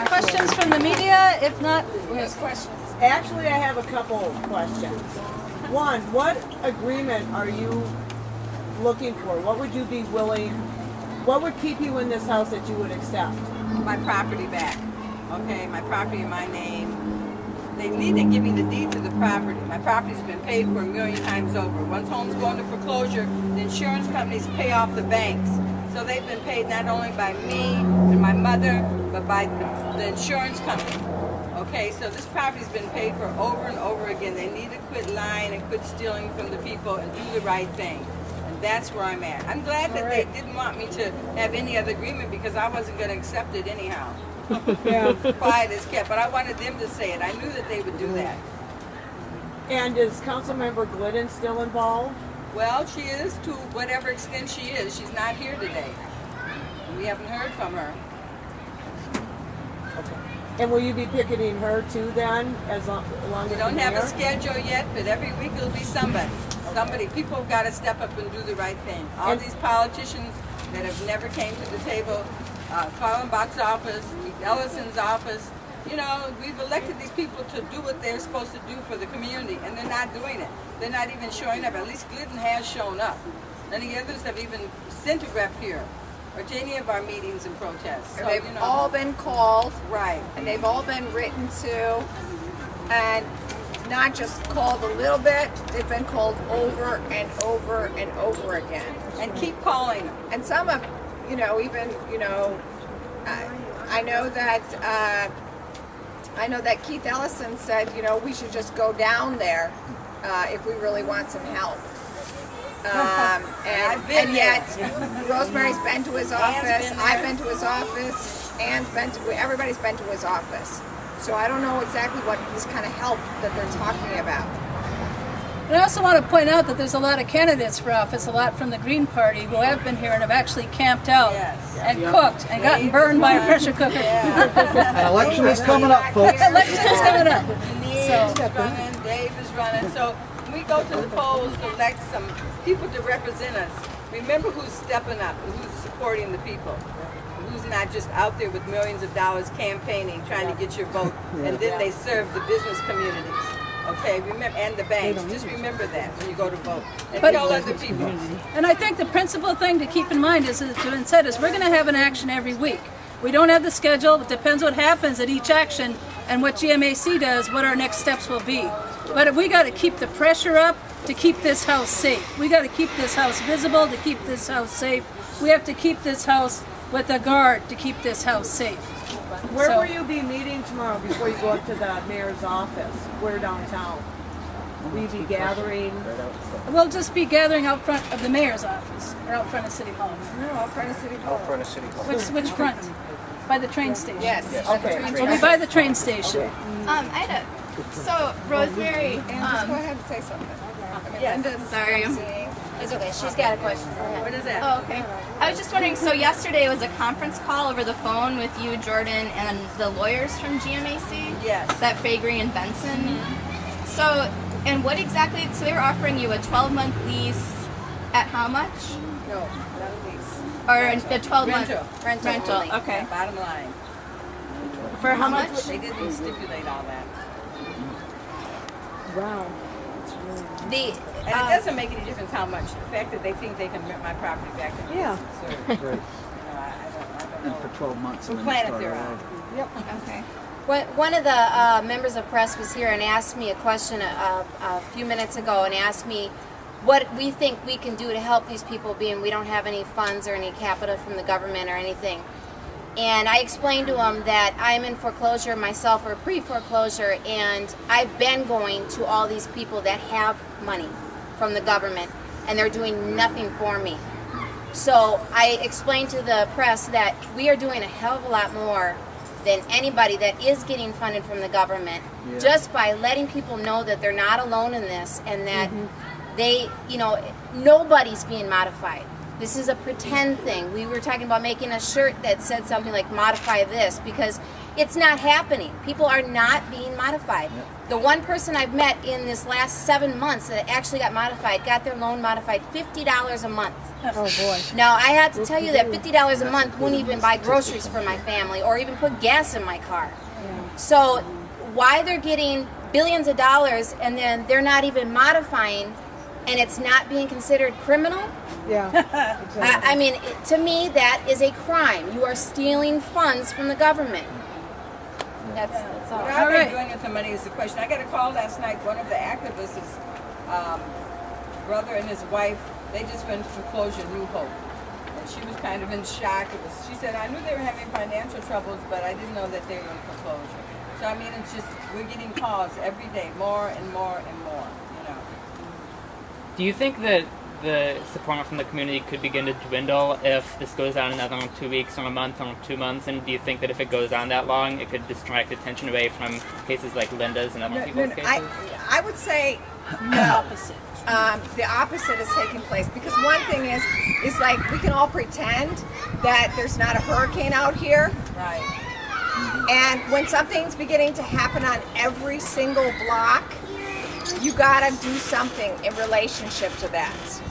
questions from the media? If not, Yes, questions. Actually, I have a couple questions. One, what agreement are you looking for? What would you be willing, what would keep you in this house that you would accept? My property back. Okay, my property in my name. They need to give me the deed to the property. My property's been paid for 1,000,000 times over. Once homes go into foreclosure, the insurance companies pay off the banks. So they've been paid not only by me and my mother, but by the insurance company. Okay, so this property's been paid for over and over again. They need to quit lying and quit stealing from the people and do the right thing. And that's where I'm at. I'm glad that they didn't want me to have any other agreement because I wasn't going to accept it anyhow. Yeah. Quiet as kept, but I wanted them to say it. I knew that they would do that. And is Councilmember Glidden still involved? Well, she is to whatever extent she is. She's not here today. We haven't heard from her. And will you be picketing her too then, as long as We don't you're have a here? schedule yet, but every week it'll be somebody. Somebody. People have got to step up and do the right thing. All And- these politicians that have never came to the table, Kallenbach's office, Ellison's office, you know, we've elected these people to do what they're supposed to do for the community, and they're not doing it. They're not even showing up. At least Glidden has shown up. None of the others have even sent a rep here or to any of our meetings and protests. So, They've you know, all been called, right. and they've all been written to, and not just called a little bit, they've been called over and over and over again. And keep calling them. And some of, you know, even, you know, I know that Keith Ellison said, you know, we should just go down there if we really want some help. I've been And yet, Rosemary's been to his office, I've been to his office, Ann's been to, everybody's been to his office. So I don't know exactly what this kind of help that they're talking about. and I also want to point out that there's a lot of candidates for office, a lot from the Green Party who have been here and have actually camped out Yes. and cooked and gotten burned by a pressure cooker. An election is coming up, folks. Election's coming up. Denise is running, Dave is running. So when we go to the polls to elect some people to represent us, remember who's stepping up and who's supporting the people. Who's not just out there with millions of dollars campaigning, trying to get your vote, and then they serve the business communities. Okay, remember, and the banks. Just remember that when you go to vote. And But- tell other people. And I think the principal thing to keep in mind is, as Joanne said, is we're going to have an action every week. We don't have the schedule. It depends what happens at each action and what GMAC does, what our next steps will be. But we got to keep the pressure up to keep this house safe. We got to keep this house visible to keep this house safe. We have to keep this house with a guard to keep this house safe. Where So- will you be meeting tomorrow before you go up to the mayor's office? Where downtown? Will you be gathering? We'll just be gathering out front of the mayor's office or out front of City Hall. No, out front of City Hall. Front of City Hall. Which front? By the train station. Yes. Okay. We'll be by the train station. I had so Rosemary, And just go ahead and say something. I mean, Yes. Linda's Sorry. emceeing. it's okay. She's got a question. What is that? Oh, okay. I was just wondering. So yesterday was a conference call over the phone with you, Jordan, and the lawyers from GMAC. Yes. That Faegre and Benson. So, and what exactly? So they were offering you a 12-month lease at how much? No, not a lease. Or a 12-month Rental. rental. only. Okay. Bottom line. For how much? They didn't stipulate all that. Wow. The And it doesn't make any difference how much. The fact that they think they can rent my property back to me Yeah. is absurd. Right. You know, I don't And know. for 12 months. What and then planet start they're all on. over. okay. One of the members of press was here and asked me a question a few minutes ago and asked me what we think we can do to help these people, being we don't have any funds or any capital from the government or anything. And I explained to him that I'm in foreclosure myself, or pre-foreclosure, and I've been going to all these people that have money from the government, and they're doing nothing for me. So I explained to the press that we are doing a hell of a lot more than anybody that is getting funded from the government, just by letting people know that they're not alone in this, and that they, you know, nobody's being modified. This is a pretend thing. We were talking about making a shirt that said something like modify this, because It's not happening. People are not being modified. The one person I've met in this last 7 months that actually got modified, got their loan modified $50 a month. Oh boy. Now, I have to tell you that $50 a month wouldn't even buy groceries for my family or even put gas in my car. So why they're getting billions of dollars and then they're not even modifying and it's not being considered criminal? Yeah. Exactly. I mean, to me, that is a crime. You are stealing funds from the government. That's all. What are they doing with the money is the question. I got a call last night. One of the activists, his brother and his wife, they just went to foreclosure, New Hope. And she was kind of in shock. She said, I knew they were having financial troubles, but I didn't know that they were in foreclosure. So, I mean, it's just, we're getting calls every day, more and more and more, you know. Do you think that the support from the community could begin to dwindle if this goes on another 2 weeks or a month or 2 months? And do you think that if it goes on that long, it could distract attention away from cases like Linda's and other people's cases? I would say no. The opposite is taking place, because one thing is like we can all pretend that there's not a hurricane out here. Right. And when something's beginning to happen on every single block, you gotta do something in relationship to that.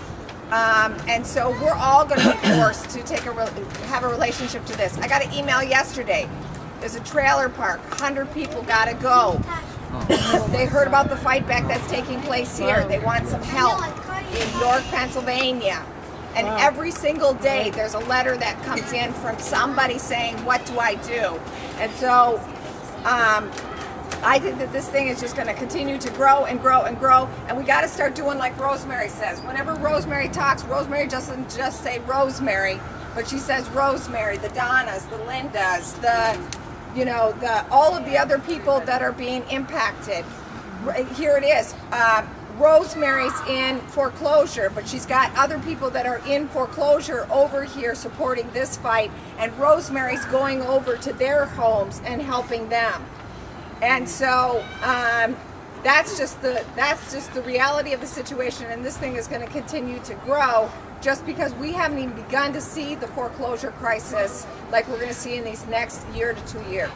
And so we're all going to be forced to have a relationship to this. I got an email yesterday. There's a trailer park. 100 people got to go. They heard about the fight back that's taking place here. They want some help in York, Pennsylvania. And every single day there's a letter that comes in from somebody saying, what do I do? And so I think that this thing is just going to continue to grow and grow and grow, and we got to start doing like Rosemary says. Whenever Rosemary talks, Rosemary doesn't just say Rosemary, but she says Rosemary, the Donnas, the Lindas, all of the other people that are being impacted. Here it is. Rosemary's in foreclosure, but she's got other people that are in foreclosure over here supporting this fight, and Rosemary's going over to their homes and helping them. And so that's just the reality of the situation, and this thing is going to continue to grow just because we haven't even begun to see the foreclosure crisis like we're going to see in these next year to 2 years.